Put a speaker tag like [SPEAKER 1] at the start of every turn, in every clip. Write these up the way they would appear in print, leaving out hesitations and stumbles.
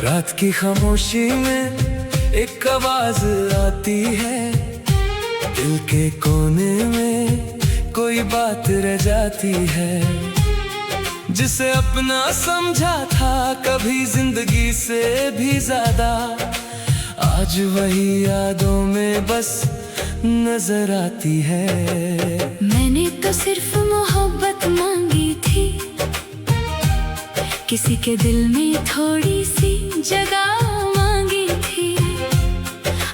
[SPEAKER 1] रात की खामोशी में एक आवाज आती है, दिल के कोने में कोई बात रह जाती है। जिसे अपना समझा था कभी जिंदगी से भी ज्यादा, आज वही यादों में बस नजर आती है।
[SPEAKER 2] मैंने तो सिर्फ मोहब्बत मांगी थी, किसी के दिल में थोड़ी सी जगह मांगी थी।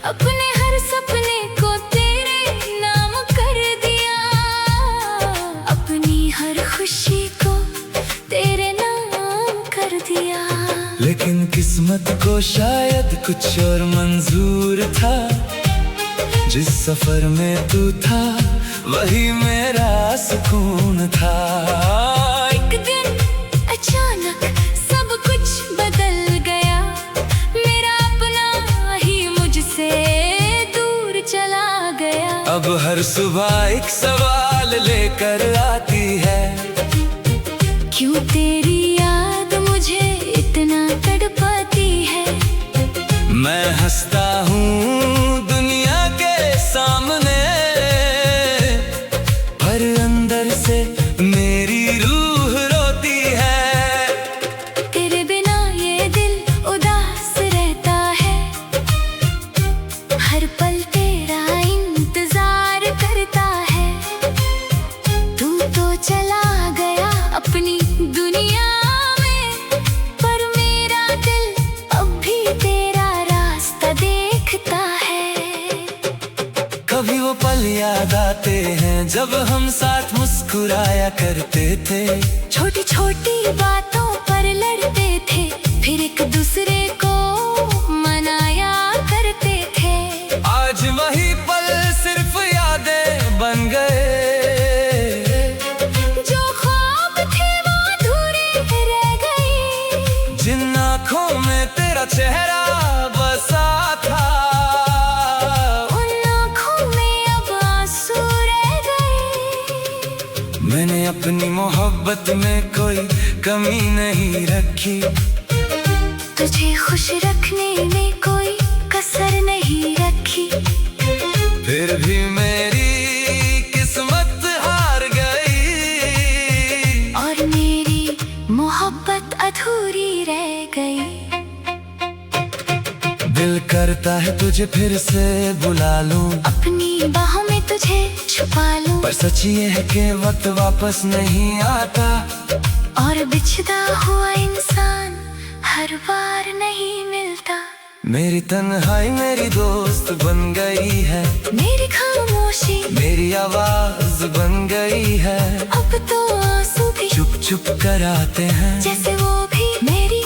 [SPEAKER 2] अपने हर सपने को तेरे नाम कर दिया, अपनी हर खुशी को तेरे नाम कर दिया।
[SPEAKER 1] लेकिन किस्मत को शायद कुछ और मंजूर था, जिस सफर में तू था वही मेरा सुकून था।
[SPEAKER 2] एक दिन अचानक सब कुछ बदल गया, मेरा अपना ही मुझसे दूर चला गया।
[SPEAKER 1] अब हर सुबह एक सवाल लेकर आती है,
[SPEAKER 2] क्यों तेरी याद मुझे इतना तड़पाती है।
[SPEAKER 1] मैं हंसता हूँ दुनिया के सामने, पर अंदर से मेरी रूह रोती है।
[SPEAKER 2] तेरे बिना ये दिल उदास रहता है, हर पल तेरा इंतजार करता है। तू तो चला गया अपनी दुनिया में, पर मेरा दिल अब भी तेरा रास्ता देखता है।
[SPEAKER 1] कभी वो पल याद आते हैं जब हम साथ मुस्कुराया करते थे,
[SPEAKER 2] छोटी छोटी बातों पर लड़ते थे, फिर एक दूसरे को मनाया करते थे।
[SPEAKER 1] आज वही पल सिर्फ यादें बन गए,
[SPEAKER 2] जो ख्वाब थे वो अधूरे रह गए।
[SPEAKER 1] जिन आँखों में तेरा चेहरा बसा था,
[SPEAKER 2] उन आँखों में अब आंसू रह गए।
[SPEAKER 1] मैंने अपनी मोहब्बत में कोई कमी नहीं रखी,
[SPEAKER 2] तुझे खुश रखने में कोई कसर नहीं रखी।
[SPEAKER 1] फिर भी मेरी किस्मत हार गई,
[SPEAKER 2] और मेरी मोहब्बत अधूरी रह गई।
[SPEAKER 1] दिल करता है तुझे फिर से बुला लूं,
[SPEAKER 2] अपनी बाहों में तुझे छुपा लूं,
[SPEAKER 1] पर सच ये है कि वक्त वापस नहीं आता।
[SPEAKER 2] और बिछड़ा हुआ इंसान हर बार नहीं मिलता।
[SPEAKER 1] मेरी तन्हाई मेरी दोस्त बन गई है,
[SPEAKER 2] मेरी खामोशी
[SPEAKER 1] मेरी आवाज बन गई है।
[SPEAKER 2] अब तो आंसू भी
[SPEAKER 1] चुप चुप कर आते हैं,
[SPEAKER 2] जैसे वो भी मेरी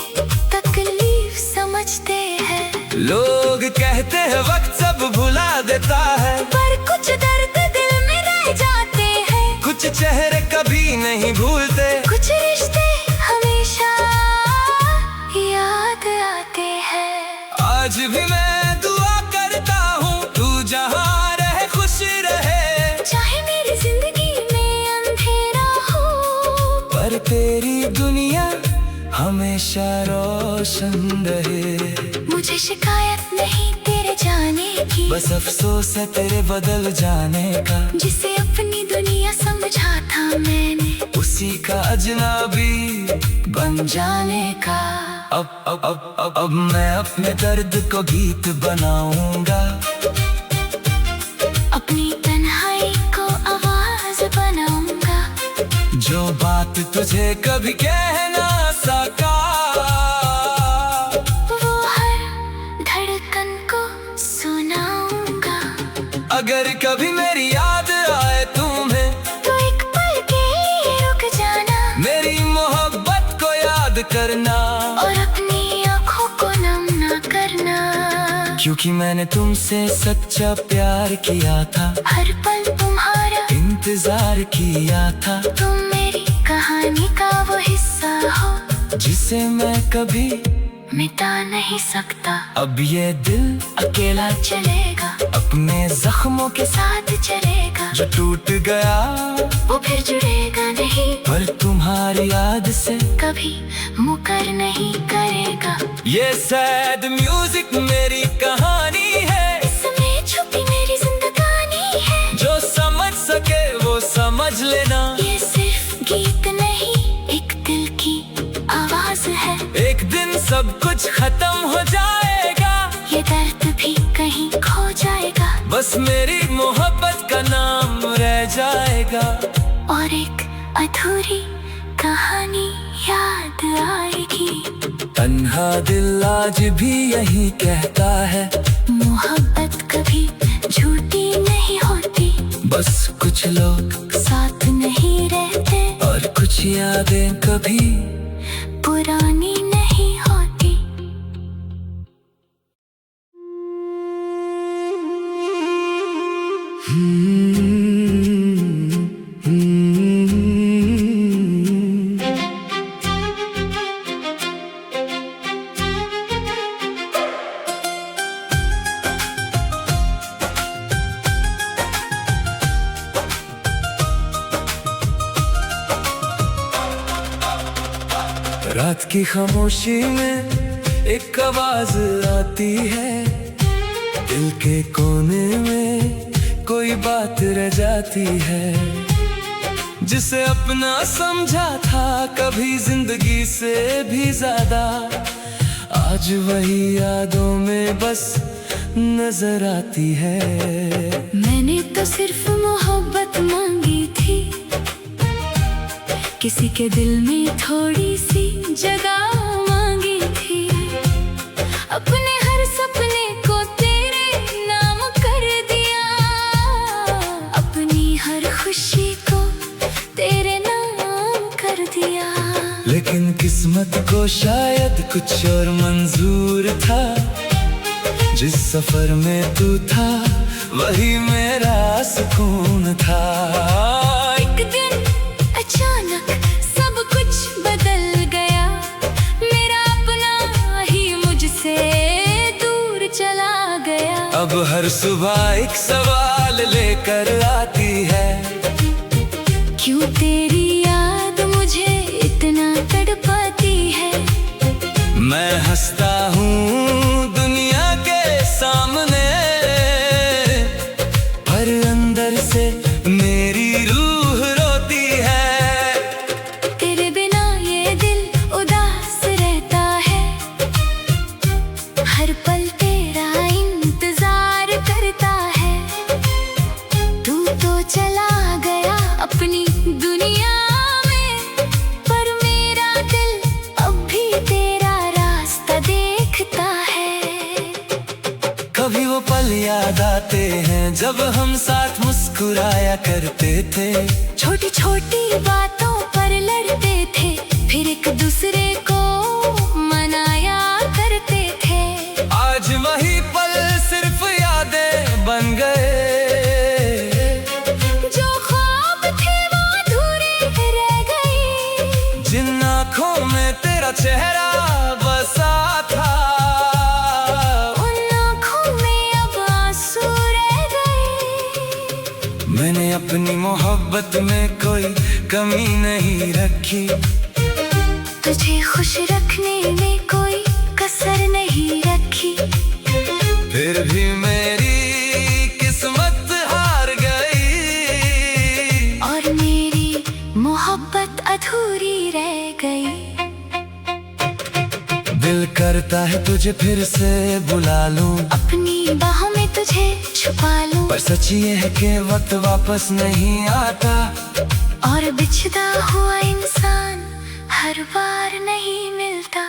[SPEAKER 2] तकलीफ समझते हैं।
[SPEAKER 1] लोग कहते हैं वक्त सब भुला देता है,
[SPEAKER 2] पर कुछ दर्द दिल में रह जाते हैं।
[SPEAKER 1] कुछ चेहरे कभी नहीं भूलते,
[SPEAKER 2] कुछ रिश्ते हमेशा याद आते हैं।
[SPEAKER 1] आज भी मैं दुआ करता हूँ तू जहाँ रहे खुश रहे,
[SPEAKER 2] चाहे मेरी जिंदगी में अंधेरा हो,
[SPEAKER 1] पर तेरी दुनिया हमेशा रोशन रहे।
[SPEAKER 2] मुझे शिकायत नहीं तेरे जाने की,
[SPEAKER 1] बस अफसोस है तेरे बदल जाने का।
[SPEAKER 2] जिसे अपनी दुनिया समझा था मैंने,
[SPEAKER 1] उसी का अजनबी बन जाने का। अब मैं अपने दर्द को गीत बनाऊंगा,
[SPEAKER 2] अपनी तन्हाई को आवाज बनाऊंगा।
[SPEAKER 1] जो बात तुझे कभी कह ना सका,
[SPEAKER 2] वो हर धड़कन को सुनाऊंगा।
[SPEAKER 1] अगर कभी मेरी याद आए तुम्हें,
[SPEAKER 2] तो एक पल के लिए रुक जाना,
[SPEAKER 1] मेरी मोहब्बत को याद करना,
[SPEAKER 2] और अपनी आँखों को नम ना करना।
[SPEAKER 1] क्योंकि मैंने तुमसे सच्चा प्यार किया था,
[SPEAKER 2] हर पल तुम्हारा
[SPEAKER 1] इंतजार किया था।
[SPEAKER 2] तुम मेरी कहानी का वो हिस्सा हो
[SPEAKER 1] जिसे मैं कभी
[SPEAKER 2] मिटा नहीं सकता।
[SPEAKER 1] अब ये दिल
[SPEAKER 2] अकेला चलेगा,
[SPEAKER 1] अपने जख्मों के
[SPEAKER 2] साथ चलेगा।
[SPEAKER 1] जो टूट गया
[SPEAKER 2] वो फिर जुड़ेगा नहीं,
[SPEAKER 1] पर तुम्हारी याद से
[SPEAKER 2] कभी मुकर नहीं करेगा।
[SPEAKER 1] ये सैड म्यूजिक मेरी कहानी है,
[SPEAKER 2] इसमें छुपी मेरी जिंदगानी है।
[SPEAKER 1] जो समझ सके वो समझ लेना।
[SPEAKER 2] ये सिर्फ गीत नहीं, एक दिल की आवाज है।
[SPEAKER 1] एक दिन सब कुछ खत्म हो जाएगा,
[SPEAKER 2] ये दर्द भी कहीं खो जाएगा।
[SPEAKER 1] बस मेरी मोहब्बत का नाम रह जाएगा।
[SPEAKER 2] और एक अधूरी कहानी याद आएगी।
[SPEAKER 1] तन्हा दिल आज भी यही कहता है,
[SPEAKER 2] मोहब्बत कभी झूठी नहीं होती।
[SPEAKER 1] बस कुछ लोग
[SPEAKER 2] साथ नहीं रहते
[SPEAKER 1] और कुछ यादें कभी
[SPEAKER 2] पुरानी नहीं होती।
[SPEAKER 1] रात की खामोशी में एक आवाज आती है, दिल के कोने में कोई बात रह जाती है। जिसे अपना समझा था कभी जिंदगी से भी ज्यादा, आज वही यादों में बस नजर आती है।
[SPEAKER 2] मैंने तो सिर्फ मोहब्बत मांगी थी, किसी के दिल में थोड़ी सी जगह मांगी थी। अपने हर सपने को तेरे नाम कर दिया, अपनी हर खुशी को तेरे नाम कर दिया।
[SPEAKER 1] लेकिन किस्मत को शायद कुछ और मंजूर था, जिस सफर में तू था वही मेरा सुकून था।
[SPEAKER 2] एक दिन अचानक सब कुछ बदल गया, मेरा अपना ही मुझसे दूर चला गया।
[SPEAKER 1] अब हर सुबह एक सवाल लेकर आती है,
[SPEAKER 2] क्यों तेरी याद मुझे इतना तड़पाती है।
[SPEAKER 1] मैं हंसता हूँ दुनिया के सामने, पर अंदर से मेरी रूह रोती है।
[SPEAKER 2] तेरे बिना ये दिल उदास रहता है, हर पल तेरा इंतजार करता है। तू तो चला गया अपनी दुनिया में, पर मेरा दिल अब भी तेरा रास्ता देखता है।
[SPEAKER 1] कभी वो पल याद आते हैं जब हम साथ मुस्कुराया करते थे।
[SPEAKER 2] छोटी छोटी बातों पर लड़ते थे, फिर एक दूसरे को मनाया करते थे।
[SPEAKER 1] आज वही पल सिर्फ यादें बन गए,
[SPEAKER 2] जो ख्वाब थे वो अधूरे रह गए।
[SPEAKER 1] जिन आँखों में तेरा चेहरा बसा था,
[SPEAKER 2] उन आँखों में अब आंसू रह गए।
[SPEAKER 1] मैंने अपनी मोहब्बत में कोई कमी नहीं रखी,
[SPEAKER 2] तुझे खुश रखने में कोई कसर नहीं रखी।
[SPEAKER 1] फिर भी मेरी किस्मत हार गई,
[SPEAKER 2] और मेरी मोहब्बत अधूरी रह गई।
[SPEAKER 1] दिल करता है तुझे फिर से बुला लूं,
[SPEAKER 2] अपनी बाहों में तुझे छुपा लूं।
[SPEAKER 1] पर सच ये है कि वक्त वापस नहीं आता,
[SPEAKER 2] और बिछड़ा हुआ इंसान हर बार नहीं मिलता।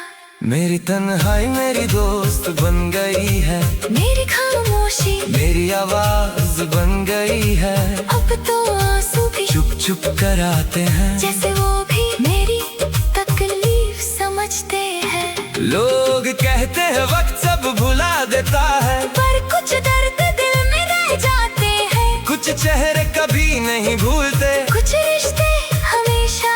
[SPEAKER 1] मेरी तन्हाई मेरी दोस्त बन गई है,
[SPEAKER 2] मेरी खामोशी
[SPEAKER 1] मेरी आवाज बन गई है।
[SPEAKER 2] अब तो आंसू भी
[SPEAKER 1] चुप चुप कर आते हैं,
[SPEAKER 2] जैसे वो भी मेरी तकलीफ समझते हैं।
[SPEAKER 1] लोग कहते हैं वक्त सब भुला देता है,
[SPEAKER 2] पर कुछ दर्द दिल में रह जाते हैं।
[SPEAKER 1] कुछ चेहरे कभी कभी नहीं भूलते।
[SPEAKER 2] कुछ रिश्ते हमेशा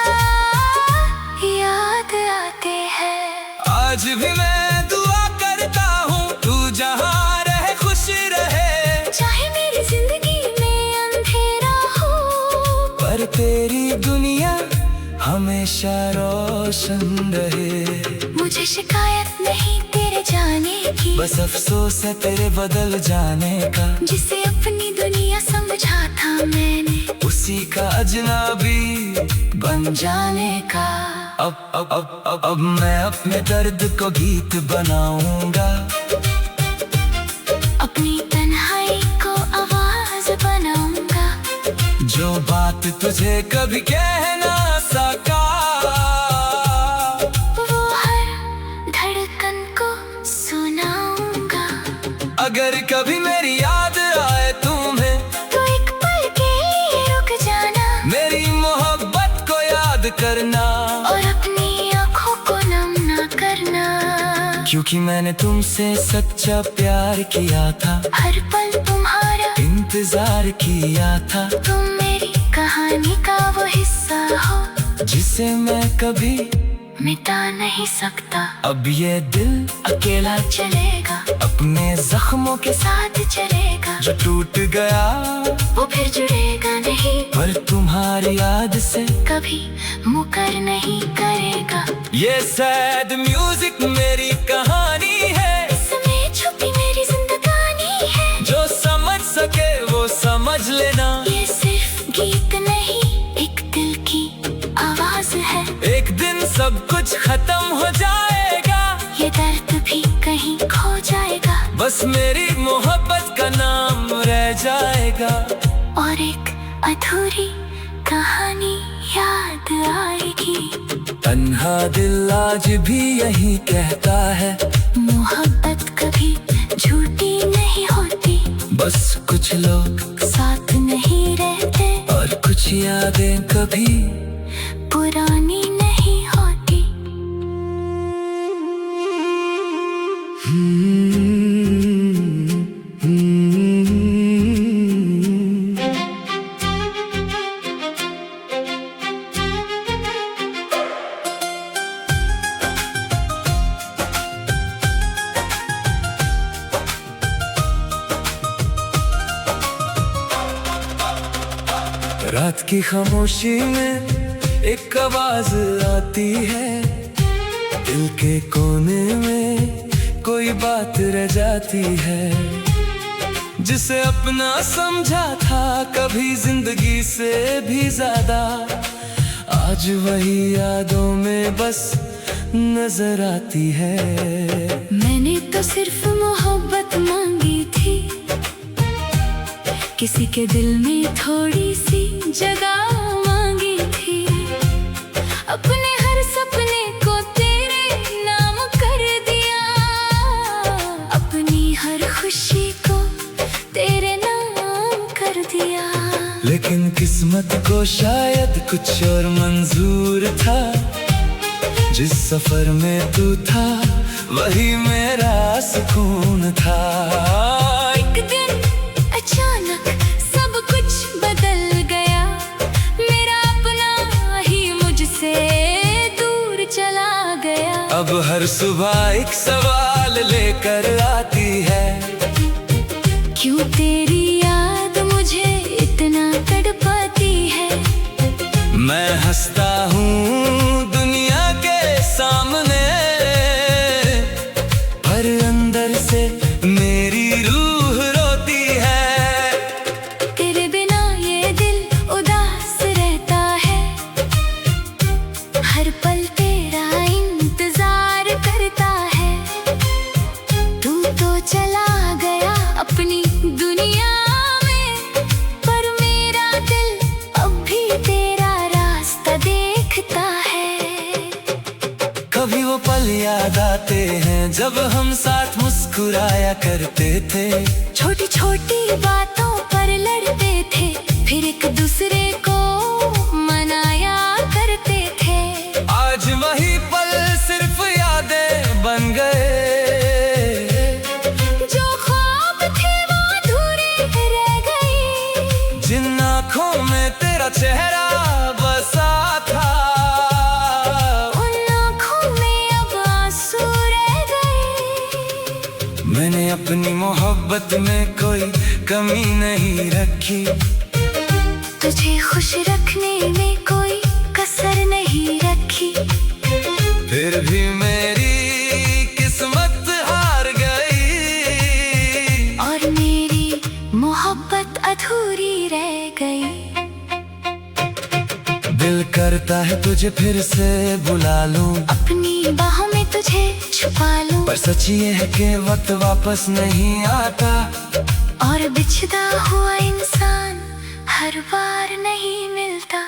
[SPEAKER 2] याद आते हैं।
[SPEAKER 1] आज भी मैं दुआ करता हूँ तू जहाँ रहे खुश रहे।
[SPEAKER 2] चाहे मेरी जिंदगी में अंधेरा हो,
[SPEAKER 1] पर तेरी दुनिया हमेशा रोशन रहे।
[SPEAKER 2] मुझे शिकायत नहीं तेरे जाने की,
[SPEAKER 1] बस अफसोस है तेरे बदल जाने का।
[SPEAKER 2] जिसे अपनी दुनिया समझा था मैंने,
[SPEAKER 1] उसी का अजनबी बन जाने का। अब मैं अपने दर्द को गीत बनाऊंगा,
[SPEAKER 2] अपनी तन्हाई को आवाज बनाऊंगा।
[SPEAKER 1] जो बात तुझे कभी कह ना सका,
[SPEAKER 2] वो हर धड़कन को सुनाऊंगा।
[SPEAKER 1] अगर कभी मेरी याद आए तुम्हें,
[SPEAKER 2] तो एक पल के लिए रुक जाना,
[SPEAKER 1] मेरी मोहब्बत को याद करना।
[SPEAKER 2] और अपनी आँखों को नम ना करना,
[SPEAKER 1] क्योंकि मैंने तुमसे सच्चा प्यार किया था,
[SPEAKER 2] हर पल तुम्हारा
[SPEAKER 1] इंतजार किया था।
[SPEAKER 2] तुम मेरी कहानी का वो हिस्सा हो,
[SPEAKER 1] जिसे मैं कभी
[SPEAKER 2] मिटा नहीं सकता।
[SPEAKER 1] अब ये दिल
[SPEAKER 2] अकेला चलेगा,
[SPEAKER 1] अपने जख्मों के
[SPEAKER 2] साथ चलेगा।
[SPEAKER 1] जो टूट गया
[SPEAKER 2] वो फिर जुड़ेगा नहीं,
[SPEAKER 1] पर तुम्हारी याद से
[SPEAKER 2] कभी मुकर नहीं करेगा।
[SPEAKER 1] ये सैड म्यूजिक मेरी कहानी है,
[SPEAKER 2] इसमें छुपी मेरी जिंदगानी है।
[SPEAKER 1] जो समझ सके वो समझ लेना।
[SPEAKER 2] ये सिर्फ गीत नहीं, एक दिल की आवाज है।
[SPEAKER 1] एक दिन सब कुछ खत्म हो जाएगा,
[SPEAKER 2] ये दर्द भी कहीं खो जाएगा,
[SPEAKER 1] बस मेरी मोहब्बत का नाम रह जाएगा।
[SPEAKER 2] और एक अधूरी कहानी याद आएगी।
[SPEAKER 1] तन्हा दिल आज भी यही कहता है,
[SPEAKER 2] मोहब्बत कभी झूठी नहीं होती,
[SPEAKER 1] बस कुछ लोग
[SPEAKER 2] साथ नहीं रहते,
[SPEAKER 1] और कुछ यादें कभी
[SPEAKER 2] पुरानी नहीं होती।
[SPEAKER 1] रात की खामोशी में एक आवाज आती है, दिल के कोने में कोई बात रह जाती है। जिसे अपना समझा था कभी जिंदगी से भी ज्यादा, आज वही यादों में बस नजर आती है।
[SPEAKER 2] मैंने तो सिर्फ मोहब्बत मांगी थी, किसी के दिल में थोड़ी सी जगह मांगी थी। अपने हर सपने को तेरे नाम कर दिया, अपनी हर खुशी को तेरे नाम कर दिया।
[SPEAKER 1] लेकिन किस्मत को शायद कुछ और मंजूर था, जिस सफर में तू था वही मेरा सुकून था।
[SPEAKER 2] एक दिन अचानक सब कुछ बदल गया, मेरा अपना ही मुझसे दूर चला गया।
[SPEAKER 1] अब हर सुबह एक सवाल लेकर आती है,
[SPEAKER 2] क्यों तेरी याद मुझे इतना तड़पाती है।
[SPEAKER 1] मैं हंसता हूँ दुनिया के सामने, पर अंदर से मेरी रूह रोती है।
[SPEAKER 2] तेरे बिना ये दिल उदास रहता है, हर पल तेरा इंतजार करता है। तू तो चला गया अपनी दुनिया में, पर मेरा दिल अब भी तेरा रास्ता देखता है।
[SPEAKER 1] कभी वो पल याद आते हैं जब हम साथ मुस्कुराया करते थे,
[SPEAKER 2] छोटी छोटी बातों पर लड़ते थे, फिर एक दूसरे को मनाया करते थे।
[SPEAKER 1] आज वही पल सिर्फ यादें बन गए,
[SPEAKER 2] जो ख्वाब थे वो अधूरे रह गए।
[SPEAKER 1] जिन आँखों में तेरा चेहरा बसा था।
[SPEAKER 2] उन आँखों में अब आंसू रह गए।
[SPEAKER 1] मैंने अपनी मोहब्बत में कोई कमी नहीं रखी,
[SPEAKER 2] तुझे खुश रखने में कोई कसर नहीं रखी।
[SPEAKER 1] फिर भी मेरी किस्मत हार गई
[SPEAKER 2] और मेरी मोहब्बत अधूरी रह गई।
[SPEAKER 1] दिल करता है तुझे फिर से बुला लूं,
[SPEAKER 2] अपनी बाहों में तुझे छुपा लूं,
[SPEAKER 1] पर सच ये है कि वक्त वापस नहीं आता।
[SPEAKER 2] और बिछड़ा हुआ इंसान हर बार नहीं मिलता।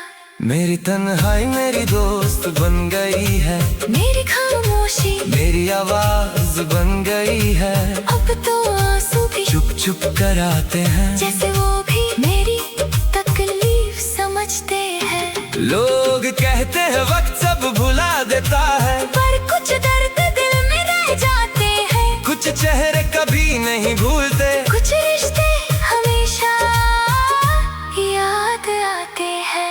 [SPEAKER 1] मेरी तन्हाई मेरी दोस्त बन गई है,
[SPEAKER 2] मेरी खामोशी
[SPEAKER 1] मेरी आवाज बन गई है।
[SPEAKER 2] अब तो आंसू भी
[SPEAKER 1] चुप चुप कर आते हैं,
[SPEAKER 2] जैसे वो भी मेरी तकलीफ समझते हैं।
[SPEAKER 1] लोग कहते हैं वक्त सब भुला देता है,
[SPEAKER 2] पर कुछ दर्द दिल में रह जाते हैं।
[SPEAKER 1] कुछ चेहरे कभी नहीं भूलते,
[SPEAKER 2] कुछ रिश्ते हमेशा याद आते हैं।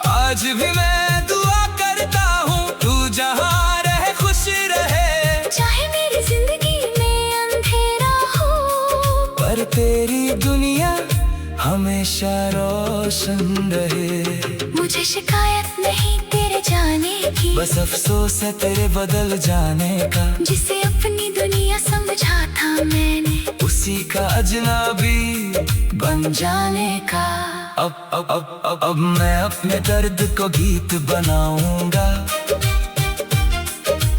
[SPEAKER 1] आज भी मैं दुआ करता हूँ तू जहाँ रहे खुश रहे।
[SPEAKER 2] चाहे मेरी जिंदगी में अंधेरा हो,
[SPEAKER 1] पर तेरी दुनिया हमेशा रोशन रहे।
[SPEAKER 2] मुझे शिकायत नहीं तेरे जाने की,
[SPEAKER 1] बस अफसोस है तेरे बदल जाने का।
[SPEAKER 2] जिसे अपनी दुनिया समझा था मैंने,
[SPEAKER 1] उसी का अजनबी बन जाने का। अब मैं अपने दर्द को गीत बनाऊंगा,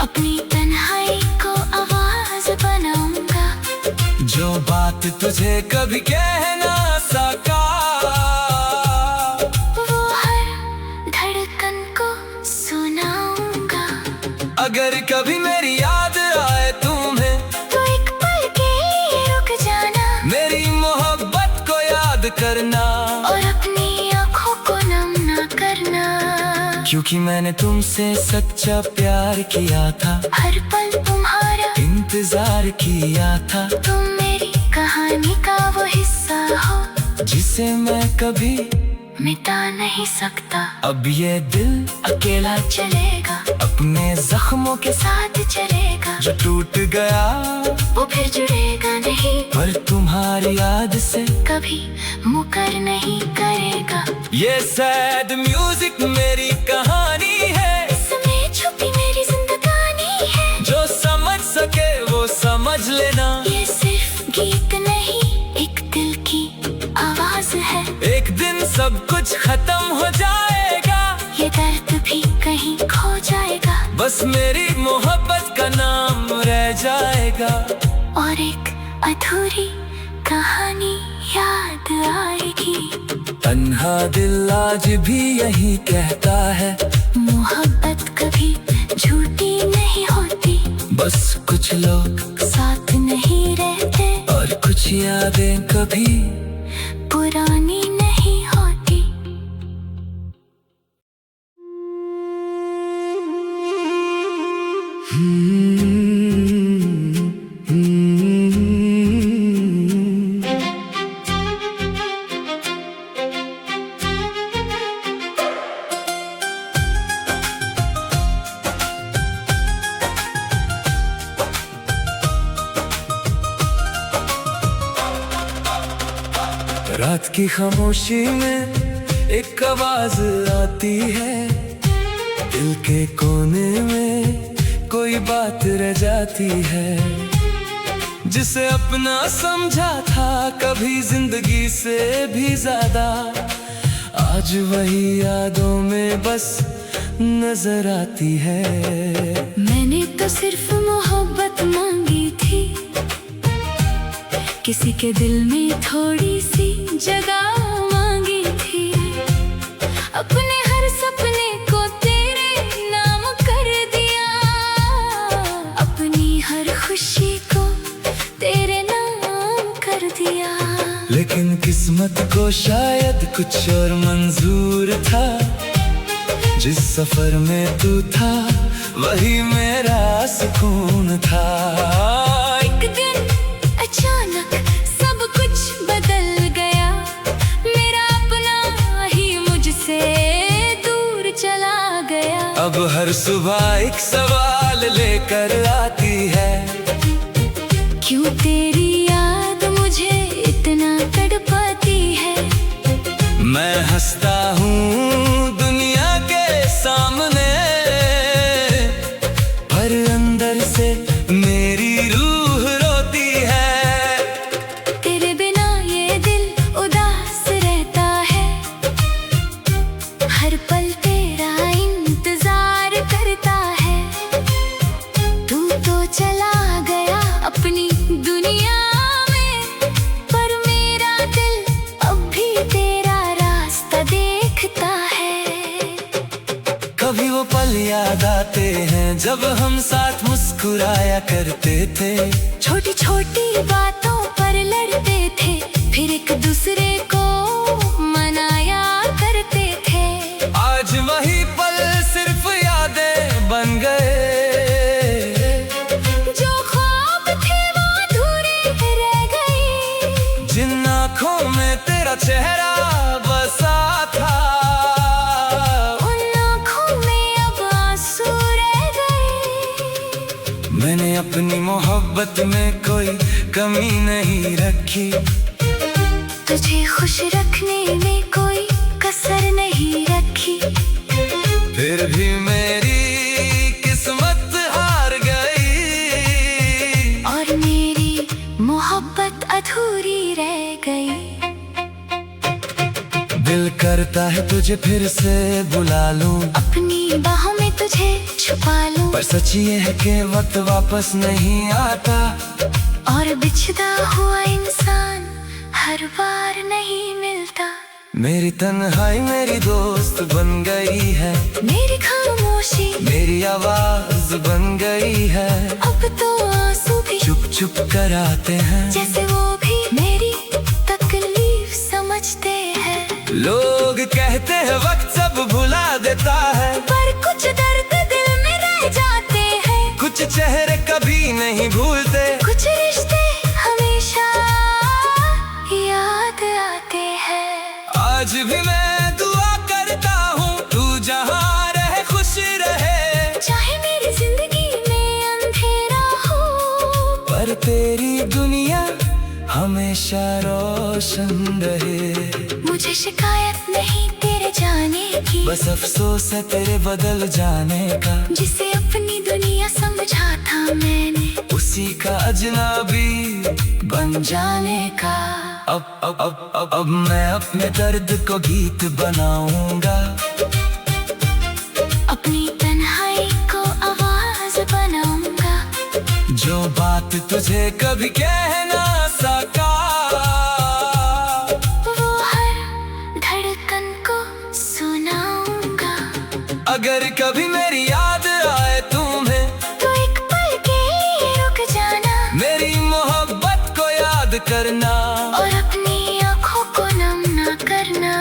[SPEAKER 2] अपनी तन्हाई को आवाज बनाऊंगा।
[SPEAKER 1] जो बात तुझे कभी कह ना सका,
[SPEAKER 2] वो हर धड़कन को सुनाऊंगा।
[SPEAKER 1] अगर कभी मेरी याद आए तुम्हें,
[SPEAKER 2] तो एक पल के लिए रुक जाना,
[SPEAKER 1] मेरी मोहब्बत को याद करना।
[SPEAKER 2] और अपनी आँखों को नम ना करना,
[SPEAKER 1] क्योंकि मैंने तुमसे सच्चा प्यार किया था,
[SPEAKER 2] हर पल तुम्हारा
[SPEAKER 1] इंतजार किया था।
[SPEAKER 2] तुम मेरी कहानी का वो हिस्सा हो,
[SPEAKER 1] जिसे मैं कभी
[SPEAKER 2] मिटा नहीं सकता।
[SPEAKER 1] अब ये दिल
[SPEAKER 2] अकेला चलेगा,
[SPEAKER 1] अपने जख्मों के
[SPEAKER 2] साथ चलेगा।
[SPEAKER 1] जो टूट गया
[SPEAKER 2] वो फिर जुड़ेगा नहीं,
[SPEAKER 1] पर तुम्हारी याद से
[SPEAKER 2] कभी मुकर नहीं करेगा।
[SPEAKER 1] ये सैड म्यूजिक मेरी कहानी है,
[SPEAKER 2] इसमें छुपी मेरी जिंदगानी है।
[SPEAKER 1] जो समझ सके वो समझ लेना।
[SPEAKER 2] ये सिर्फ गीत नहीं, एक दिल की आवाज है।
[SPEAKER 1] एक दिन सब कुछ खत्म हो जाएगा,
[SPEAKER 2] ये दर्द भी कहीं खो जाएगा।
[SPEAKER 1] बस मेरी मोहब्बत का नाम रह जाएगा।
[SPEAKER 2] और एक अधूरी कहानी याद आएगी।
[SPEAKER 1] तन्हा दिल आज भी यही कहता है,
[SPEAKER 2] मोहब्बत कभी झूठी नहीं होती।
[SPEAKER 1] बस कुछ लोग
[SPEAKER 2] साथ नहीं रहते,
[SPEAKER 1] और कुछ यादें कभी
[SPEAKER 2] पुरानी नहीं होती।
[SPEAKER 1] रात की खामोशी में एक आवाज आती है, दिल के कोने में कोई बात रह जाती है। जिसे अपना समझा था कभी जिंदगी से भी ज्यादा, आज वही यादों में बस नजर आती है।
[SPEAKER 2] मैंने तो सिर्फ मोहब्बत मांगी थी, किसी के दिल में थोड़ी सी जगह मांगी थी। अपने हर सपने को तेरे नाम कर दिया, अपनी हर खुशी को तेरे नाम कर दिया।
[SPEAKER 1] लेकिन किस्मत को शायद कुछ और मंजूर था, जिस सफर में तू था वही मेरा सुकून था।
[SPEAKER 2] एक दिन अचानक सब कुछ बदल गया, मेरा अपना
[SPEAKER 1] अब हर सुबह एक सवाल लेकर आती है,
[SPEAKER 2] क्यों तेरी याद मुझे इतना तड़पाती है।
[SPEAKER 1] मैं हंसता हूँ दुनिया के सामने, पर अंदर से मेरी रूह रोती है।
[SPEAKER 2] तेरे बिना ये दिल उदास रहता है, हर पल तेरा इंतजार करता है। तू तो चला गया अपनी दुनिया में, पर मेरा दिल अब भी तेरा रास्ता देखता है।
[SPEAKER 1] कभी वो पल याद आते हैं जब हम साथ मुस्कुराया करते थे,
[SPEAKER 2] छोटी छोटी बातों पर लड़ते थे, फिर एक दूसरे को मनाया करते थे।
[SPEAKER 1] आज वही पल सिर्फ यादें बन गए,
[SPEAKER 2] जो ख्वाब थे वो अधूरे रह गए।
[SPEAKER 1] जिन आँखों में तेरा चेहरा बसा था,
[SPEAKER 2] उन आँखों में अब आंसू रह गए।
[SPEAKER 1] मैंने अपनी मोहब्बत में कोई कमी नहीं रखी,
[SPEAKER 2] तुझे खुश रखने में कोई कसर नहीं रखी।
[SPEAKER 1] फिर भी मेरी किस्मत हार गई,
[SPEAKER 2] और मेरी मोहब्बत अधूरी रह गई।
[SPEAKER 1] दिल करता है तुझे फिर से बुला लूं,
[SPEAKER 2] अपनी बाहों में तुझे छुपा लूं,
[SPEAKER 1] पर सच ये है कि वक्त वापस नहीं आता,
[SPEAKER 2] और बिछड़ा हुआ इंसान हर बार नहीं मिलता।
[SPEAKER 1] मेरी तन्हाई मेरी दोस्त बन गई है,
[SPEAKER 2] मेरी खामोशी
[SPEAKER 1] मेरी आवाज बन गई है।
[SPEAKER 2] अब तो आंसू भी
[SPEAKER 1] चुप चुप कर आते हैं,
[SPEAKER 2] जैसे वो भी मेरी तकलीफ समझते हैं।
[SPEAKER 1] लोग कहते हैं वक्त सब भुला देता है,
[SPEAKER 2] पर कुछ दर्द दिल में रह जाते हैं।
[SPEAKER 1] कुछ चेहरे कभी नहीं भूलते,
[SPEAKER 2] कुछ रिश्ते हमेशा याद आते हैं।
[SPEAKER 1] आज भी मैं दुआ करता हूँ तू जहाँ रहे खुश रहे,
[SPEAKER 2] चाहे मेरी जिंदगी में अंधेरा हो,
[SPEAKER 1] पर तेरी दुनिया हमेशा रोशन रहे।
[SPEAKER 2] मुझे शिकायत नहीं तेरे जाने की,
[SPEAKER 1] बस अफसोस है तेरे बदल जाने का,
[SPEAKER 2] जिसे अपनी दुनिया समझा था मैंने,
[SPEAKER 1] उसी का अजनबी बन जाने का। अब मैं अपने दर्द को गीत बनाऊंगा,
[SPEAKER 2] अपनी तन्हाई को आवाज बनाऊंगा।
[SPEAKER 1] जो बात तुझे कभी कह ना सका,
[SPEAKER 2] वो हर धड़कन को सुनाऊंगा।
[SPEAKER 1] अगर कभी मेरी याद आए तुम्हें,
[SPEAKER 2] तो एक पल के लिए रुक जाना,
[SPEAKER 1] मेरी मोहब्बत को याद करना,
[SPEAKER 2] और अपनी आँखों को नम ना करना।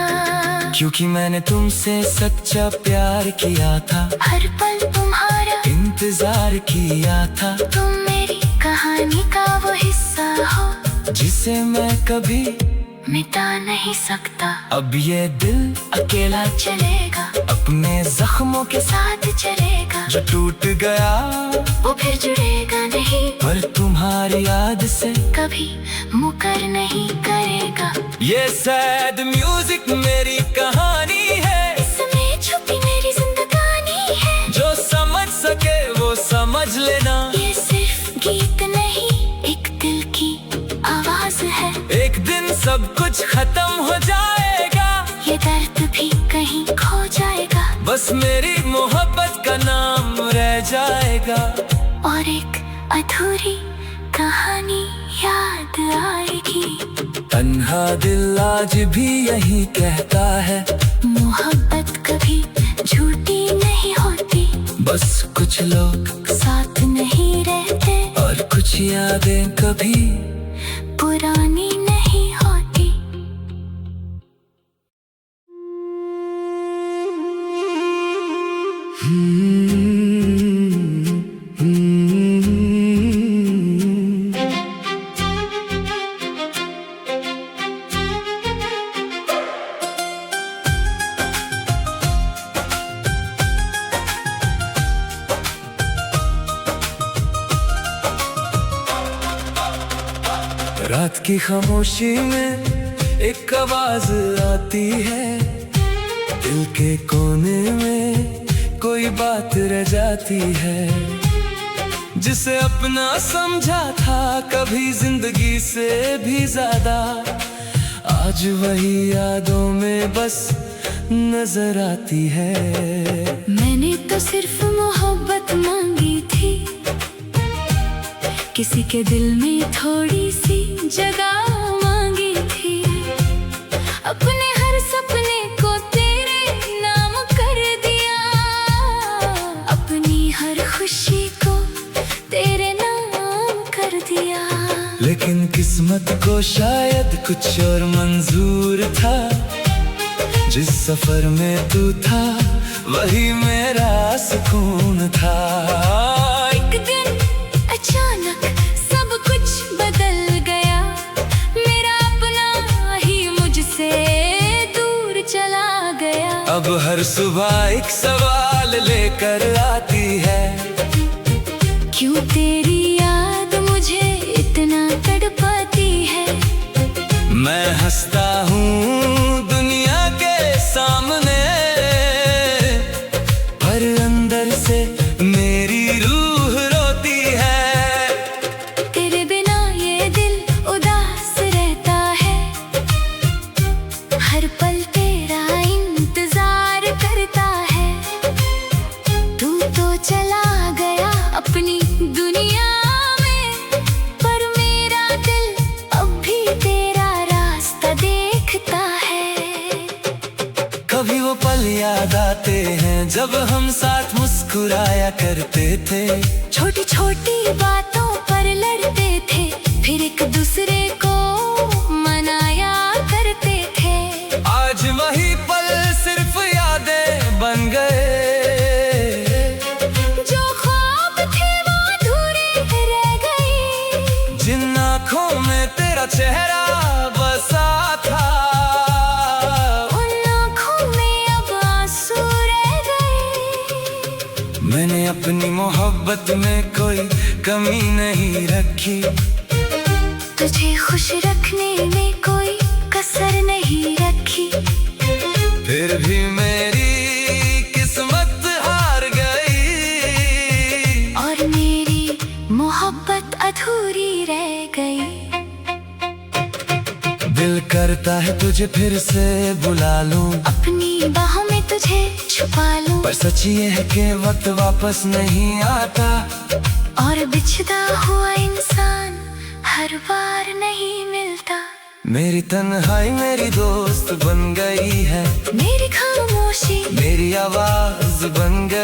[SPEAKER 1] क्योंकि मैंने तुमसे सच्चा प्यार किया था,
[SPEAKER 2] हर पल तुम्हारा
[SPEAKER 1] इंतजार किया था।
[SPEAKER 2] तुम मेरी कहानी का वो हिस्सा हो,
[SPEAKER 1] जिसे मैं कभी
[SPEAKER 2] मिटा नहीं सकता।
[SPEAKER 1] अब ये दिल
[SPEAKER 2] अकेला चलेगा,
[SPEAKER 1] अपने जख्मों के
[SPEAKER 2] साथ चलेगा।
[SPEAKER 1] जो टूट गया
[SPEAKER 2] वो फिर जुड़ेगा नहीं,
[SPEAKER 1] पर तुम्हारी याद से
[SPEAKER 2] कभी मुकर नहीं करेगा।
[SPEAKER 1] ये सैड म्यूजिक मेरी कहानी है,
[SPEAKER 2] इसमें छुपी मेरी जिंदगानी है।
[SPEAKER 1] जो समझ सके वो समझ लेना,
[SPEAKER 2] ये सिर्फ गीत नहीं एक दिल की आवाज है।
[SPEAKER 1] एक दिन सब कुछ खत्म हो जाएगा,
[SPEAKER 2] ये दर्द भी कहीं खो जाएगा,
[SPEAKER 1] बस मेरी मोहब्बत का नाम रह जाएगा।
[SPEAKER 2] और एक अधूरी कहानी याद आएगी।
[SPEAKER 1] तन्हा दिल आज भी यही कहता है,
[SPEAKER 2] मोहब्बत कभी झूठी नहीं होती,
[SPEAKER 1] बस कुछ लोग
[SPEAKER 2] साथ नहीं रहते,
[SPEAKER 1] और कुछ यादें कभी
[SPEAKER 2] पुरानी नहीं होती।
[SPEAKER 1] की खामोशी में एक आवाज आती है, दिल के कोने में कोई बात रह जाती है। जिसे अपना समझा था कभी जिंदगी से भी ज्यादा, आज वही यादों में बस नजर आती है।
[SPEAKER 2] मैंने तो सिर्फ मोहब्बत मांगी थी, किसी के दिल में थोड़ी सी जगह मांगी थी। अपने हर सपने को तेरे नाम कर दिया, अपनी हर खुशी को तेरे नाम कर दिया।
[SPEAKER 1] लेकिन किस्मत को शायद कुछ और मंजूर था, जिस सफर में तू था वही मेरा सुकून था।
[SPEAKER 2] एक दिन अचानक सब कुछ बदल गया, मेरा अपना ही मुझसे दूर चला गया।
[SPEAKER 1] अब हर सुबह एक सवाल लेकर आती है,
[SPEAKER 2] क्यों तेरी याद मुझे इतना तड़पाती है।
[SPEAKER 1] मैं हंसता हूँ दुनिया के सामने, पर अंदर से मेरी रूह रोती है।
[SPEAKER 2] तेरे बिना ये दिल उदास रहता है, हर पल तेरा इंतजार करता है। तू तो चला गया अपनी दुनिया में, पर मेरा दिल अब भी तेरा रास्ता देखता है।
[SPEAKER 1] कभी वो पल याद आते हैं जब हम साथ मुस्कुराया करते थे,
[SPEAKER 2] छोटी छोटी बातों पर लड़ते थे, फिर एक दूसरे को मनाया करते थे।
[SPEAKER 1] आज वही पल सिर्फ यादें बन गए,
[SPEAKER 2] जो ख्वाब थे वो अधूरे रह गए।
[SPEAKER 1] जिन आँखों में तेरा चेहरा बसा था,
[SPEAKER 2] उन आँखों में अब आंसू रह गए।
[SPEAKER 1] मैंने अपनी मोहब्बत में कोई कमी नहीं रखी,
[SPEAKER 2] तुझे खुश रखने में कोई कसर नहीं रखी।
[SPEAKER 1] फिर भी मेरी किस्मत हार गई,
[SPEAKER 2] और मेरी मोहब्बत अधूरी रह गई।
[SPEAKER 1] दिल करता है तुझे फिर से बुला लूं,
[SPEAKER 2] अपनी बाहों में तुझे छुपा लूं,
[SPEAKER 1] पर सच ये है कि वक्त वापस नहीं आता,
[SPEAKER 2] और बिछड़ा हुआ इंसान हर बार नहीं मिलता।
[SPEAKER 1] मेरी तन्हाई मेरी दोस्त बन गई है,
[SPEAKER 2] मेरी खामोशी
[SPEAKER 1] मेरी आवाज बन गई।